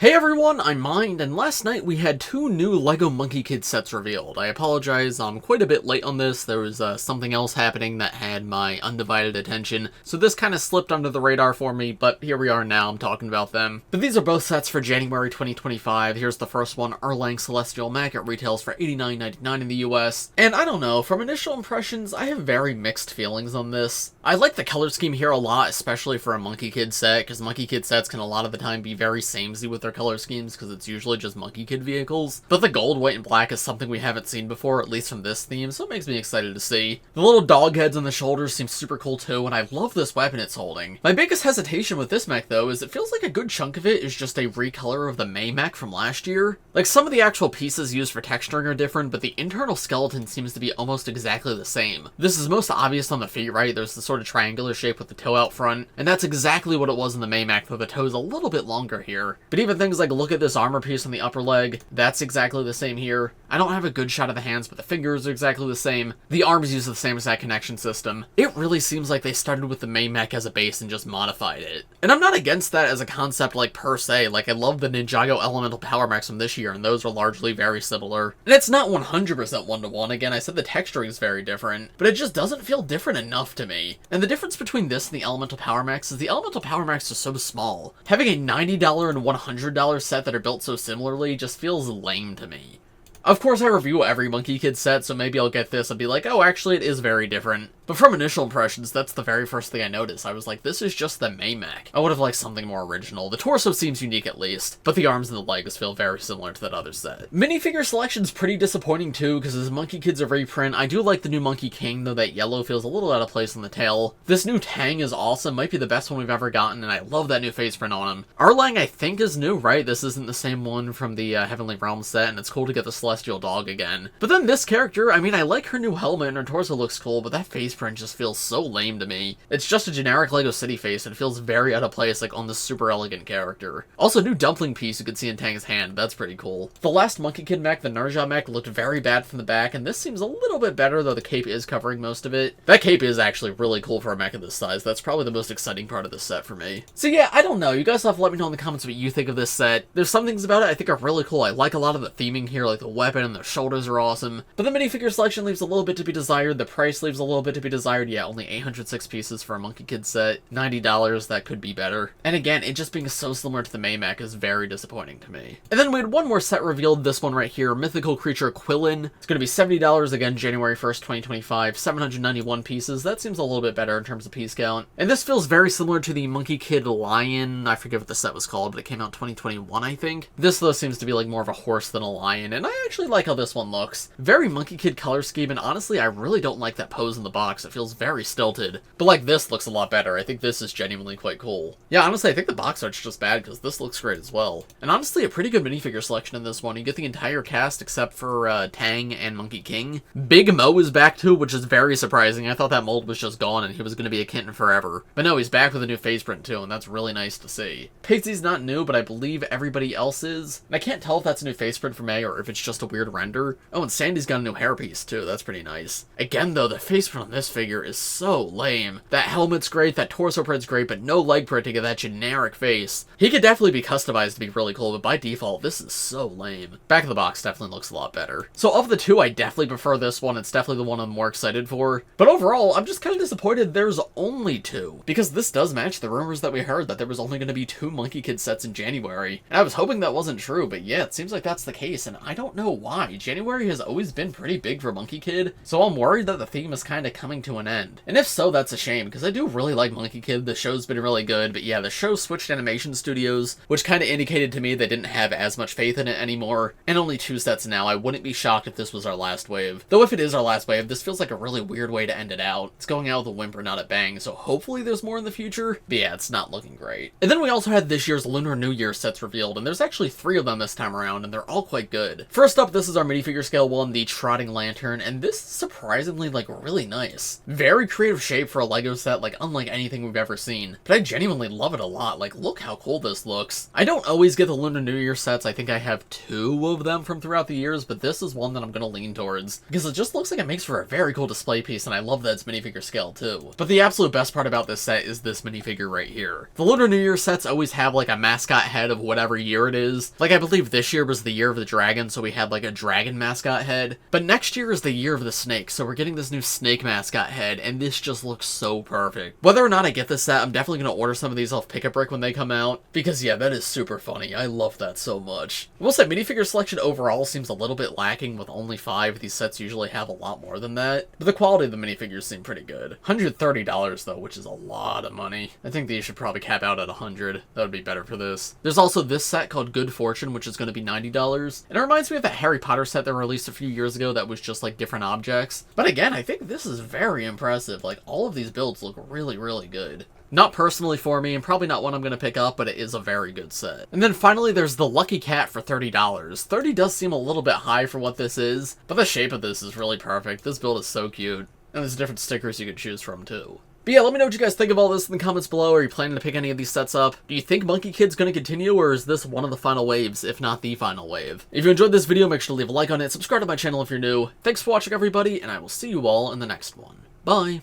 Hey everyone, I'm Mind, and last night we had two new LEGO Monkey Kid sets revealed. I apologize, I'm quite a bit late on this. There was something else happening that had my undivided attention, so this kind of slipped under the radar for me, but here we are now, I'm talking about them. But these are both sets for January 2025. Here's the first one, Erlang Celestial Mech. It retails for $89.99 in the US. And I don't know, from initial impressions, I have very mixed feelings on this. I like the color scheme here a lot, especially for a Monkey Kid set, because Monkey Kid sets can a lot of the time be very samey with their color schemes because it's usually just Monkey Kid vehicles. But the gold, white, and black is something we haven't seen before, at least from this theme, so it makes me excited to see. The little dog heads on the shoulders seem super cool too, and I love this weapon it's holding. My biggest hesitation with this mech though is it feels like a good chunk of it is just a recolor of the May mech from last year. Like, some of the actual pieces used for texturing are different, but the internal skeleton seems to be almost exactly the same. This is most obvious on the feet, right? There's the sort of triangular shape with the toe out front, and that's exactly what it was in the May mech, though the toe's a little bit longer here. But even things like, look at this armor piece on the upper leg, that's exactly the same here. I don't have a good shot of the hands, but the fingers are exactly the same. The arms use the same exact connection system. It really seems like they started with the May mech as a base and just modified it. And I'm not against that as a concept, like, per se. Like, I love the Ninjago elemental power mechs from this year, and those are largely very similar. And it's not 100% one-to-one. Again, I said the texturing is very different, but it just doesn't feel different enough to me. And the difference between this and the elemental power mechs is the elemental power mechs are so small. Having a $90 and $100 set that are built so similarly just feels lame to me. Of course, I review every Monkey Kid set, so maybe I'll get this and be like, oh, actually, it is very different. But from initial impressions, that's the very first thing I noticed. I was like, this is just the May mech. I would have liked something more original. The torso seems unique at least, but the arms and the legs feel very similar to that other set. Minifigure selection's pretty disappointing too, because as Monkey Kid's a reprint, I do like the new Monkey King, though that yellow feels a little out of place on the tail. This new Tang is awesome, might be the best one we've ever gotten, and I love that new face print on him. Erlang, I think, is new, right? This isn't the same one from the Heavenly Realm set, and it's cool to get the Celestial Dog again. But then this character, I mean, I like her new helmet, and her torso looks cool, but that face print just feels so lame to me. It's just a generic LEGO City face, and it feels very out of place, like, on this super elegant character. Also, new dumpling piece you can see in Tang's hand, that's pretty cool. The last Monkey Kid mech, the Ninjago mech, looked very bad from the back, and this seems a little bit better, though the cape is covering most of it. That cape is actually really cool for a mech of this size. That's probably the most exciting part of this set for me. So yeah, I don't know. You guys have to let me know in the comments what you think of this set. There's some things about it I think are really cool. I like a lot of the theming here, like the weapon and the shoulders are awesome. But the minifigure selection leaves a little bit to be desired. The price leaves a little bit to be desired. Yeah, only 806 pieces for a Monkey Kid set. $90, that could be better. And again, it just being so similar to the May mech is very disappointing to me. And then we had one more set revealed, this one right here, Mythical Creature Quillin. It's going to be $70 again, January 1st, 2025. 791 pieces. That seems a little bit better in terms of piece count. And this feels very similar to the Monkey Kid Lion. I forget what the set was called, but it came out 2021, I think. This, though, seems to be like more of a horse than a lion, and I actually like how this one looks. Very Monkey Kid color scheme, and honestly, I really don't like that pose in the box. It feels very stilted. But like this looks a lot better. I think this is genuinely quite cool. Yeah, honestly, I think the box art's just bad because this looks great as well. And honestly, a pretty good minifigure selection in this one. You get the entire cast except for Tang and Monkey King. Big Mo is back too, which is very surprising. I thought that mold was just gone and he was going to be a kitten forever. But no, he's back with a new face print too, and that's really nice to see. Pixie's not new, but I believe everybody else is. And I can't tell if that's a new face print for May or if it's just a weird render. Oh, and Sandy's got a new hairpiece too. That's pretty nice. Again, though, the face print on this figure is so lame. That helmet's great, that torso print's great, but no leg printing of that generic face. He could definitely be customized to be really cool, but by default, this is so lame. Back of the box definitely looks a lot better. So of the two, I definitely prefer this one. It's definitely the one I'm more excited for. But overall, I'm just kind of disappointed there's only two, because this does match the rumors that we heard that there was only going to be two Monkey Kid sets in January. And I was hoping that wasn't true, but yeah, it seems like that's the case, and I don't know why. January has always been pretty big for Monkey Kid, so I'm worried that the theme is kind of coming to an end. And if so, that's a shame, because I do really like Monkey Kid. The show's been really good, but yeah, the show switched animation studios, which kind of indicated to me they didn't have as much faith in it anymore. And only two sets now. I wouldn't be shocked if this was our last wave. Though if it is our last wave, this feels like a really weird way to end it out. It's going out with a whimper, not a bang, so hopefully there's more in the future. But yeah, it's not looking great. And then we also had this year's Lunar New Year sets revealed, and there's actually 3 of them this time around, and they're all quite good. First up, this is our minifigure scale one, the Trotting Lantern, and this is surprisingly, like, really nice. this. Very creative shape for a LEGO set, like unlike anything we've ever seen, but I genuinely love it a lot. Like, look how cool this looks. I don't always get the Lunar New Year sets. I think I have 2 of them from throughout the years, but this is one that I'm gonna lean towards, because it just looks like it makes for a very cool display piece, and I love that it's minifigure scale too. But the absolute best part about this set is this minifigure right here. The Lunar New Year sets always have like a mascot head of whatever year it is. Like, I believe this year was the year of the dragon, so we had like a dragon mascot head. But next year is the year of the snake, so we're getting this new snake mascot head, and this just looks so perfect. Whether or not I get this set, I'm definitely going to order some of these off Pick-a-Brick when they come out, because yeah, that is super funny. I love that so much. I will say, minifigure selection overall seems a little bit lacking with only 5. These sets usually have a lot more than that, but the quality of the minifigures seem pretty good. $130 though, which is a lot of money. I think these should probably cap out at $100. That would be better for this. There's also this set called Good Fortune, which is going to be $90, and it reminds me of that Harry Potter set that released a few years ago that was just like different objects. But again, I think this is very impressive. Like, all of these builds look really, really good. Not personally for me, and probably not one I'm going to pick up, but it is a very good set. And then finally, there's the Lucky Cat for $30. $30 does seem a little bit high for what this is, but the shape of this is really perfect. This build is so cute. And there's different stickers you can choose from, too. But yeah, let me know what you guys think of all this in the comments below. Are you planning to pick any of these sets up? Do you think Monkie Kid's going to continue, or is this one of the final waves, if not the final wave? If you enjoyed this video, make sure to leave a like on it, subscribe to my channel if you're new. Thanks for watching, everybody, and I will see you all in the next one. Bye!